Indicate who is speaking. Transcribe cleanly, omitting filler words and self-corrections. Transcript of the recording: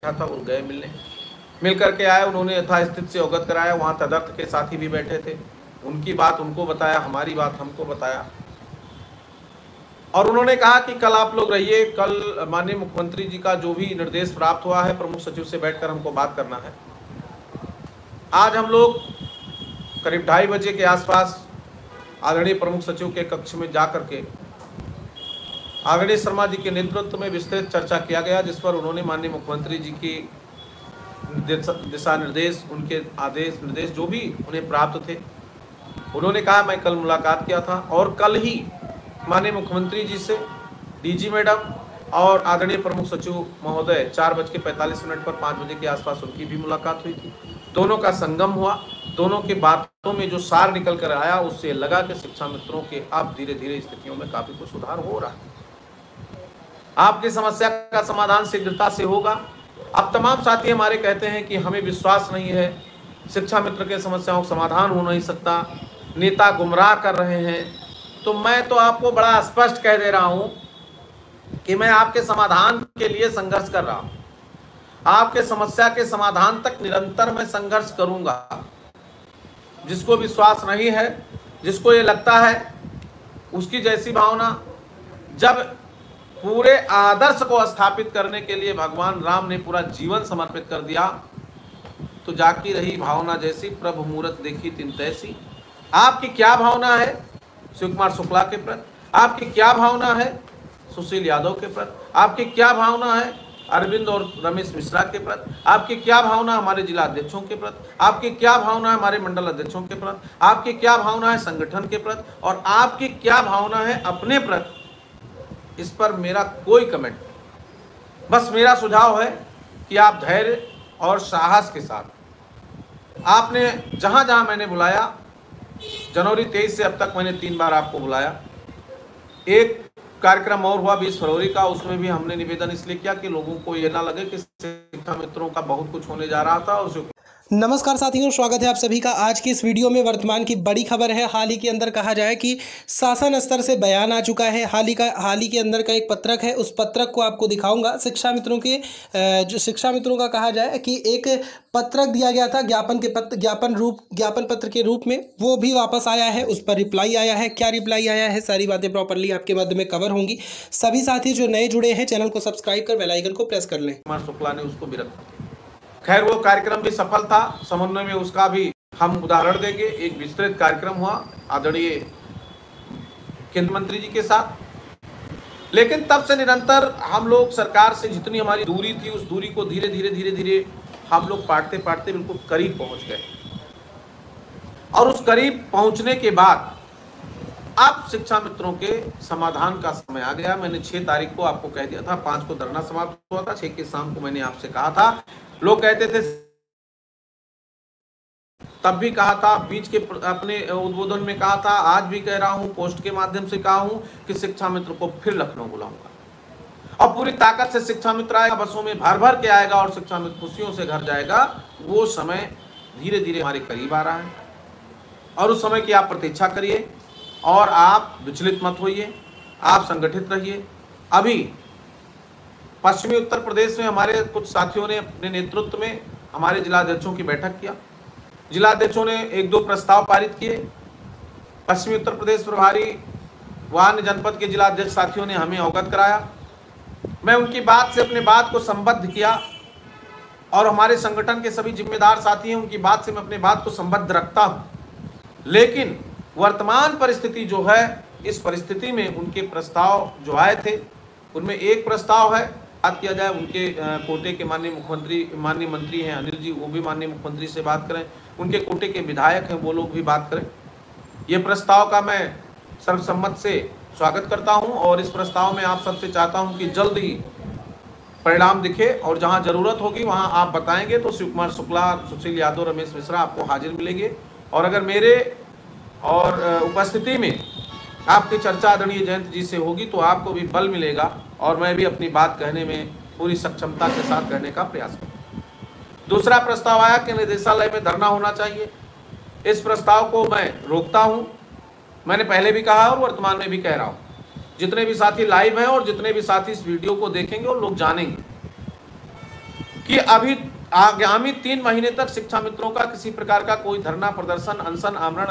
Speaker 1: था, वो गए मिलने, मिल करके आए। उन्होंने यथास्थिति से अवगत कराया। वहाँ तदर्थ के साथी भी बैठे थे, उनकी बात उनको बताया, हमारी बात हमको बताया। और उन्होंने कहा कि कल आप लोग रहिए, कल माननीय मुख्यमंत्री जी का जो भी निर्देश प्राप्त हुआ है प्रमुख सचिव से बैठकर हमको बात करना है। आज हम लोग करीब 2:30 बजे के आसपास आदरणीय प्रमुख सचिव के कक्ष में जा करके आदरणीय शर्मा जी के नेतृत्व में विस्तृत चर्चा किया गया, जिस पर उन्होंने माननीय मुख्यमंत्री जी की दिशा निर्देश, उनके आदेश निर्देश जो भी उन्हें प्राप्त थे, उन्होंने कहा। मैं कल मुलाकात किया था और कल ही माननीय मुख्यमंत्री जी से डीजी मैडम और आदरणीय प्रमुख सचिव महोदय 4:45 पर 5 बजे के आसपास उनकी भी मुलाकात हुई थी। दोनों का संगम हुआ। दोनों की बातों में जो सार निकल कर आया, उससे लगा कि शिक्षा मित्रों के अब धीरे धीरे स्थितियों में काफी कुछ सुधार हो रहा है। आपकी समस्या का समाधान शीघ्रता से होगा। अब तमाम साथी हमारे कहते हैं कि हमें विश्वास नहीं है, शिक्षा मित्र के समस्याओं का समाधान हो नहीं सकता, नेता गुमराह कर रहे हैं। तो मैं तो आपको बड़ा स्पष्ट कह दे रहा हूं कि मैं आपके समाधान के लिए संघर्ष कर रहा हूं। आपके समस्या के समाधान तक निरंतर मैं संघर्ष करूंगा। जिसको विश्वास नहीं है, जिसको ये लगता है उसकी जैसी भावना, जब पूरे आदर्श को स्थापित करने के लिए भगवान राम ने पूरा जीवन समर्पित कर दिया, तो जाकी रही भावना जैसी प्रभु मूरत देखी तिन तैसी। आपकी क्या भावना है शिव कुमार शुक्ला के प्रति? आपकी क्या भावना है सुशील यादव के प्रति? आपकी क्या भावना है अरविंद और रमेश मिश्रा के प्रति? आपकी क्या भावना हमारे जिला अध्यक्षों के प्रति? आपकी क्या भावना है हमारे मंडल अध्यक्षों के प्रति? आपकी क्या भावना है संगठन के प्रति? और आपकी क्या भावना है अपने प्रति? इस पर मेरा कोई कमेंट नहीं। बस मेरा सुझाव है कि आप धैर्य और साहस के साथ, आपने जहां जहां मैंने बुलाया, जनवरी 23 से अब तक मैंने 3 बार आपको बुलाया। एक कार्यक्रम और हुआ 20 फरवरी का, उसमें भी हमने निवेदन इसलिए किया कि लोगों को ये ना लगे कि शिक्षा मित्रों का बहुत कुछ होने जा रहा था। और
Speaker 2: नमस्कार साथियों, स्वागत है आप सभी का आज की इस वीडियो में। वर्तमान की बड़ी खबर है। हाल ही के अंदर कहा जाए कि शासन स्तर से बयान आ चुका है। हाल ही के अंदर का एक पत्रक है, उस पत्रक को आपको दिखाऊंगा। शिक्षा मित्रों के जो शिक्षा मित्रों का कहा जाए कि एक पत्रक दिया गया था ज्ञापन पत्र के रूप में, वो भी वापस आया है। उस पर रिप्लाई आया है। क्या रिप्लाई आया है, सारी बातें प्रॉपरली आपके मध्य में कवर होंगी। सभी साथी जो नए जुड़े हैं, चैनल को सब्सक्राइब कर बेल आइकन को प्रेस कर लें।
Speaker 1: कुमार शुक्ला ने उसको भी रखा। खैर, वो कार्यक्रम भी सफल था। समन्वय में उसका भी हम उदाहरण देंगे। एक विस्तृत कार्यक्रम हुआ आदरणीय केंद्रीय मंत्री जी के साथ। लेकिन तब से निरंतर हम लोग सरकार से जितनी हमारी दूरी थी, उस दूरी को धीरे धीरे हम लोग पाटते पाटते बिल्कुल करीब पहुंच गए। और उस करीब पहुंचने के बाद अब शिक्षा मित्रों के समाधान का समय आ गया। मैंने 6 तारीख को आपको कह दिया था, 5 को धरना समाप्त हुआ था। 6 की शाम को मैंने आपसे कहा था। लोग कहते थे, तब भी कहा था, बीच के अपने उद्बोधन में कहा था, आज भी कह रहा हूं, पोस्ट के माध्यम से कहा हूं कि शिक्षा मित्र को फिर लखनऊ बुलाऊंगा और पूरी ताकत से शिक्षा मित्र आएगा, बसों में भर भर के आएगा और शिक्षा मित्र खुशियों से घर जाएगा। वो समय धीरे धीरे हमारे करीब आ रहा है और उस समय की आप प्रतीक्षा करिए और आप विचलित मत होइए, आप संगठित रहिए। अभी पश्चिमी उत्तर प्रदेश में हमारे कुछ साथियों ने अपने नेतृत्व में हमारे जिलाध्यक्षों की बैठक किया। जिलाध्यक्षों ने 1-2 प्रस्ताव पारित किए। पश्चिमी उत्तर प्रदेश प्रभारी व अन्य जनपद के जिलाध्यक्ष साथियों ने हमें अवगत कराया। मैं उनकी बात से अपने बात को संबद्ध किया और हमारे संगठन के सभी जिम्मेदार साथी हैं, उनकी बात से मैं अपने बात को संबद्ध रखता हूं। लेकिन वर्तमान परिस्थिति जो है, इस परिस्थिति में उनके प्रस्ताव जो आए थे, उनमें एक प्रस्ताव है, बात किया जाए उनके कोटे के माननीय मंत्री हैं अनिल जी, वो भी माननीय मुख्यमंत्री से बात करें। उनके कोटे के विधायक हैं, वो लोग भी बात करें। ये प्रस्ताव का मैं सर्वसम्मत से स्वागत करता हूं और इस प्रस्ताव में आप सबसे चाहता हूं कि जल्द ही परिणाम दिखे और जहां जरूरत होगी वहां आप बताएंगे तो शिव कुमार शुक्ला, सुशील यादव, रमेश मिश्रा आपको हाजिर मिलेंगे। और अगर मेरे और उपस्थिति में आपकी चर्चा आदरणीय जयंत जी से होगी तो आपको भी बल मिलेगा और मैं भी अपनी बात कहने में पूरी सक्षमता के साथ कहने का प्रयास करूँगा। दूसरा प्रस्ताव आया कि निदेशालय में धरना होना चाहिए। इस प्रस्ताव को मैं रोकता हूं। मैंने पहले भी कहा और वर्तमान में भी कह रहा हूं। जितने भी साथी लाइव हैं और जितने भी साथी इस वीडियो को देखेंगे और लोग जानेंगे कि अभी आगामी 3 महीने तक शिक्षा मित्रों का किसी प्रकार का कोई धरना, प्रदर्शन, अनशन, आमरण